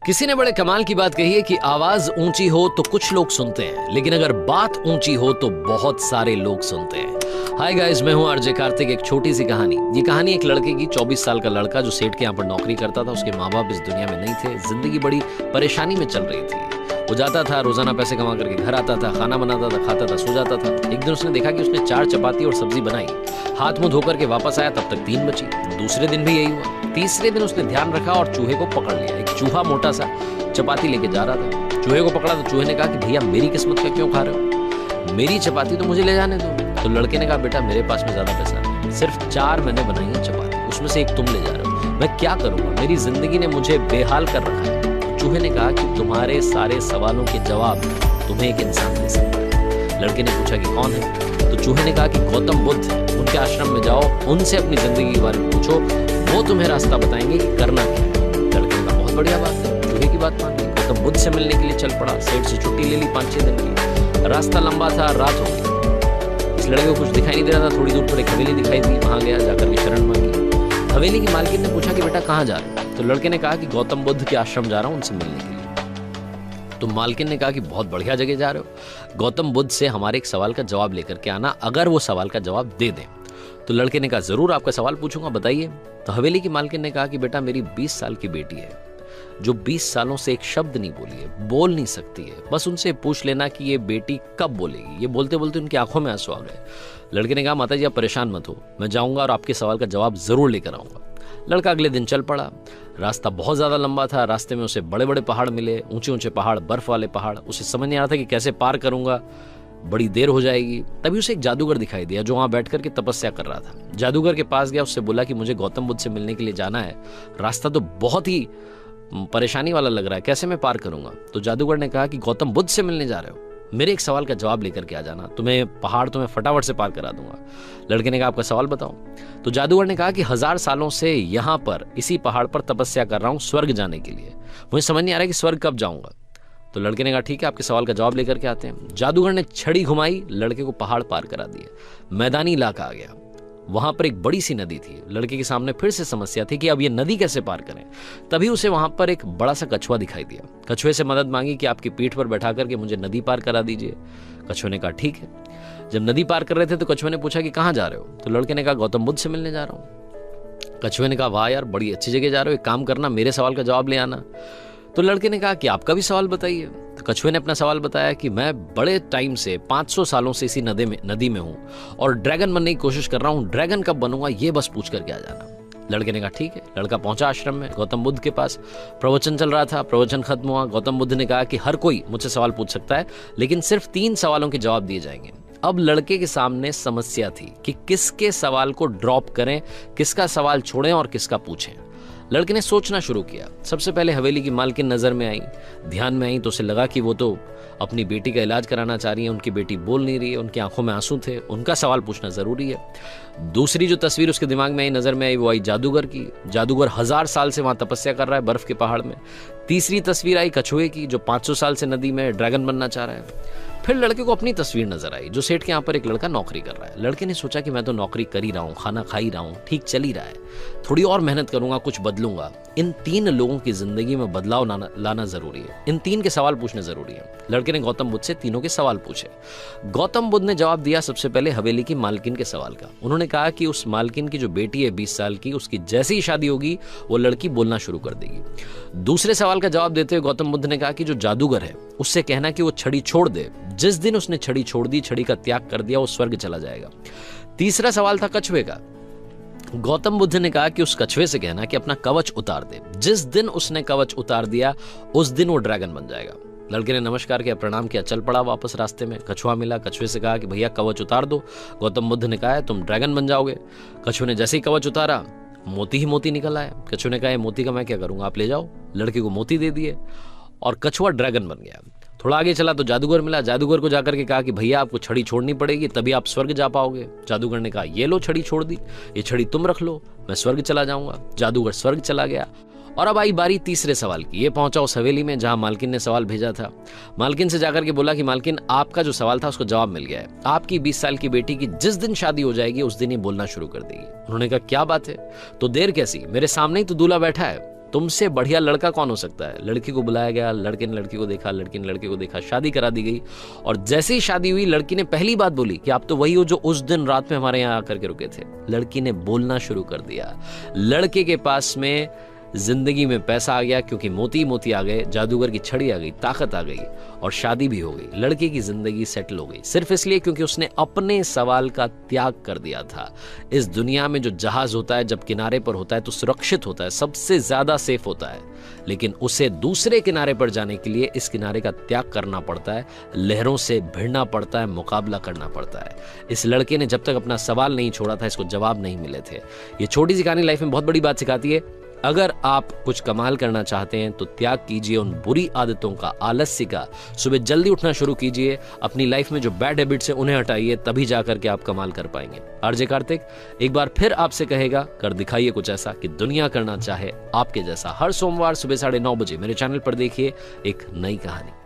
किसी ने बड़े कमाल की बात कही है कि आवाज ऊंची हो तो कुछ लोग सुनते हैं, लेकिन अगर बात ऊंची हो तो बहुत सारे लोग सुनते हैं। हाय गाइस, मैं हूं आरजे कार्तिक। एक छोटी सी कहानी। ये कहानी एक लड़के की। 24 साल का लड़का जो सेठ के यहाँ पर नौकरी करता था। उसके माँ बाप इस दुनिया में नहीं थे। जिंदगी बड़ी परेशानी में चल रही थी। वो जाता था, रोजाना पैसे कमा करके घर आता था, खाना बनाता था, खाता था, सो जाता था। एक दिन उसने देखा कि उसने 4 चपाती और सब्जी बनाई। हाथ मुंह धोकर के वापस आया, तब तक 3 बची। दूसरे दिन भी यही हुआ। तीसरे दिन उसने ध्यान रखा और चूहे को पकड़ लिया। एक चूहा मोटा सा चपाती लेके जा रहा था। चूहे को पकड़ा तो चूहे ने कहा कि भैया मेरी किस्मत का क्यों खा रहे हो, मेरी चपाती तो मुझे ले जाने दो। तो लड़के ने कहा बेटा मेरे पास में ज्यादा पैसा नहीं, सिर्फ 4 मैंने बनाई है चपाती, उसमें से एक तुम ले जा रहे हो, मैं क्या करूंगा, मेरी जिंदगी ने मुझे बेहाल कर रखा है। चूहे ने कहा कि तुम्हारे सारे सवालों के जवाब तुम्हें एक इंसान दे सकता है। लड़के ने पूछा कि कौन है? तो चूहे ने कहा कि गौतम बुद्ध, उनके आश्रम में जाओ, उनसे अपनी जिंदगी के बारे में पूछो, वो तुम्हें रास्ता बताएंगे कि करना क्या है। लड़के ने कहा बहुत बढ़िया बात है। चूहे की बात मान ली। गौतम बुद्ध से मिलने के लिए चल पड़ा। सेठ से छुट्टी ले ली 5-6 दिन की। रास्ता लंबा था, रात हो गई। इस लड़के को कुछ दिखाई नहीं दे रहा था। थोड़ी दूर पर एक हवेली दिखाई दी, वहां गया, जाकर के शरण मांगी। हवेली की मालकिन ने पूछा कि बेटा कहाँ जा रहे हो? तो लड़के ने कहा कि गौतम बुद्ध के आश्रम जा रहा हूं, उनसे मिलने के लिए। तो मालकिन ने कहा कि बहुत बढ़िया जगह जा रहे हो, गौतम बुद्ध से हमारे एक सवाल का जवाब लेकर के आना, अगर वो सवाल का जवाब दे दें। तो लड़के ने कहा जरूर, आपका सवाल पूछूंगा, बताइए। तो हवेली की मालकिन ने कहा कि बेटा मेरी 20 साल की बेटी है, जो 20 सालों से एक शब्द नहीं बोली है, बोल नहीं सकती है। बस उनसे पूछ लेना कि ये बेटी कब बोलेगी। ये बोलते बोलते उनकी आंखों में आंसू आ गए। लड़के ने कहा माता जी आप परेशान मत हो, मैं जाऊंगा और आपके सवाल का जवाब जरूर लेकर आऊंगा। लड़का अगले दिन चल पड़ा। रास्ता बहुत ज्यादा लंबा था। रास्ते में उसे बड़े बड़े पहाड़ मिले, ऊंचे ऊंचे पहाड़, बर्फ वाले पहाड़। उसे समझ नहीं आ रहा था कि कैसे पार करूंगा, बड़ी देर हो जाएगी। तभी उसे एक जादूगर दिखाई दिया जो वहां बैठ करके तपस्या कर रहा था। जादूगर के पास गया, उससे बोला कि मुझे गौतम बुद्ध से मिलने के लिए जाना है, रास्ता तो बहुत ही परेशानी वाला लग रहा है, कैसे मैं पार करूंगा? तो जादूगर ने कहा कि गौतम बुद्ध से मिलने जा रहे हो, मेरे एक सवाल का जवाब लेकर के आ जाना, तुम्हें पहाड़ तुम्हें फटाफट से पार करा दूंगा। लड़के ने कहा आपका सवाल बताओ। तो जादूगर ने कहा कि 1000 सालों से यहाँ पर इसी पहाड़ पर तपस्या कर रहा हूँ स्वर्ग जाने के लिए, मुझे समझ नहीं आ रहा कि स्वर्ग कब जाऊंगा। तो लड़के ने कहा ठीक है, आपके सवाल का जवाब लेकर के आते हैं। जादूगर ने छड़ी घुमाई, लड़के को पहाड़ पार करा दिया। मैदानी इलाका आ गया। वहां पर एक बड़ी सी नदी थी। लड़के के सामने फिर से समस्या थी कि अब ये नदी कैसे पार करें। तभी उसे वहां पर एक बड़ा सा कछुआ दिखाई दिया। कछुए से मदद मांगी कि आपकी पीठ पर बैठा करके मुझे नदी पार करा दीजिए। कछुए ने कहा ठीक है। जब नदी पार कर रहे थे तो कछुए ने पूछा कि कहाँ जा रहे हो? तो लड़के ने कहा गौतम बुद्ध से मिलने जा रहा हूँ। कछुए ने कहा वाह यार, बड़ी अच्छी जगह जा रहे हो, एक काम करना मेरे सवाल का जवाब ले आना। तो लड़के ने कहा कि आपका भी सवाल बताइए। तो कछुए ने अपना सवाल बताया कि मैं बड़े टाइम से 500 सालों से इसी नदी में हूं और ड्रैगन बनने की कोशिश कर रहा हूं, ड्रैगन कब बनूंगा ये बस पूछ करके आ जाना। लड़के ने कहा ठीक है। लड़का पहुंचा आश्रम में, गौतम बुद्ध के पास। प्रवचन चल रहा था, प्रवचन खत्म हुआ। गौतम बुद्ध ने कहा कि हर कोई मुझसे सवाल पूछ सकता है, लेकिन सिर्फ 3 सवालों के जवाब दिए जाएंगे। अब लड़के के सामने समस्या थी कि किसके सवाल को ड्रॉप करें, किसका सवाल छोड़ें और किसका पूछें। लड़के ने सोचना शुरू किया। सबसे पहले हवेली की मालकिन नजर में आई, ध्यान में आई, तो उसे लगा कि वो तो अपनी बेटी का इलाज कराना चाह रही है, उनकी बेटी बोल नहीं रही है, उनकी आंखों में आंसू थे, उनका सवाल पूछना जरूरी है। दूसरी जो तस्वीर उसके दिमाग में आई, नजर में आई, वो आई जादूगर की। जादूगर 1000 साल से वहां तपस्या कर रहा है बर्फ के पहाड़ में। तीसरी तस्वीर आई कछुए की, जो 500 साल से नदी में ड्रैगन बनना चाह रहा है। फिर लड़के को अपनी तस्वीर नजर आई, जो सेठ के यहाँ पर एक लड़का नौकरी कर रहा है। लड़के ने सोचा कि मैं तो नौकरी कर ही रहा हूँ, खाना खा ही रहा हूँ, ठीक चल ही रहा है, थोड़ी और मेहनत करूंगा, कुछ बदलूंगा। इन 3 लोगों की जिंदगी में बदलाव लाना जरूरी है, इन 3 के सवाल पूछने जरूरी है। लड़के ने गौतम बुद्ध से तीनों के सवाल पूछे। गौतम बुद्ध ने जवाब दिया सबसे पहले हवेली की मालकिन के सवाल का। उन्होंने कहा कि उस मालकिन की जो बेटी है 20 साल की, उसकी जैसी ही शादी होगी वो लड़की बोलना शुरू कर देगी। दूसरे सवाल का जवाब देते हुए गौतम बुद्ध ने कहा कि जो जादूगर है उससे कहना कि वो छड़ी छोड़ दे, जिस दिन उसने छड़ी छोड़ दी, छड़ी का त्याग कर दिया, वो स्वर्ग चला जाएगा। तीसरा सवाल था कछुए का। गौतम बुद्ध ने कहा कि उस कछुए से कहना कि अपना कवच उतार दे, जिस दिन उसने कवच उतार दिया उस दिन वो ड्रैगन बन जाएगा। लड़के ने नमस्कार किया, प्रणाम किया, चल पड़ा वापस। रास्ते में कछुआ मिला। कछुए से कहा कि भैया कवच उतार दो। गौतम बुद्ध ने कहा तुम ड्रैगन बन जाओगे। कछुए ने जैसे ही कवच उतारा, मोती ही मोती निकल आया। कछुए ने कहा मोती का मैं क्या करूंगा, आप ले जाओ। लड़के को मोती दे दिए और कछुआ ड्रैगन बन गया। थोड़ा आगे चला तो जादूगर मिला। जादूगर को जाकर के कहा कि भैया आपको छड़ी छोड़नी पड़ेगी, तभी आप स्वर्ग जा पाओगे। जादूगर ने कहा ये लो छड़ी छोड़ दी, ये छड़ी तुम रख लो, मैं स्वर्ग चला जाऊंगा। जादूगर स्वर्ग चला गया। और अब आई बारी तीसरे सवाल की। ये पहुंचा उस हवेली में जहां मालकिन ने सवाल भेजा था। मालकिन से जाकर के बोला कि मालकिन आपका जो सवाल था उसको जवाब मिल गया है। आपकी 20 साल की बेटी की जिस दिन शादी हो जाएगी उस दिन ही बोलना शुरू कर देगी। उन्होंने कहा क्या बात है, तो देर कैसी, मेरे सामने ही तो दूल्हा बैठा है, तुमसे बढ़िया लड़का कौन हो सकता है। लड़की को बुलाया गया, लड़के ने लड़की को देखा, लड़की ने लड़के को देखा, शादी करा दी गई। और जैसे ही शादी हुई, लड़की ने पहली बात बोली कि आप तो वही हो जो उस दिन रात में हमारे यहाँ आकर के रुके थे। लड़की ने बोलना शुरू कर दिया। लड़के के पास में जिंदगी में पैसा आ गया, क्योंकि मोती मोती आ गए, जादूगर की छड़ी आ गई, ताकत आ गई, और शादी भी हो गई। लड़के की जिंदगी सेटल हो गई, सिर्फ इसलिए क्योंकि उसने अपने सवाल का त्याग कर दिया था। इस दुनिया में जो जहाज होता है जब किनारे पर होता है तो सुरक्षित होता है, सबसे ज्यादा सेफ होता है, लेकिन उसे दूसरे किनारे पर जाने के लिए इस किनारे का त्याग करना पड़ता है, लहरों से भिड़ना पड़ता है, मुकाबला करना पड़ता है। इस लड़के ने जब तक अपना सवाल नहीं छोड़ा था, इसको जवाब नहीं मिले थे। ये छोटी सी कहानी लाइफ में बहुत बड़ी बात सिखाती है। अगर आप कुछ कमाल करना चाहते हैं तो त्याग कीजिए उन बुरी आदतों का, आलस्य का। सुबह जल्दी उठना शुरू कीजिए, अपनी लाइफ में जो बैड हैबिट्स हैं उन्हें हटाइए, तभी जाकर के आप कमाल कर पाएंगे। आरजे कार्तिक एक बार फिर आपसे कहेगा, कर दिखाइए कुछ ऐसा कि दुनिया करना चाहे आपके जैसा। हर सोमवार सुबह 9:30 बजे मेरे चैनल पर देखिए एक नई कहानी।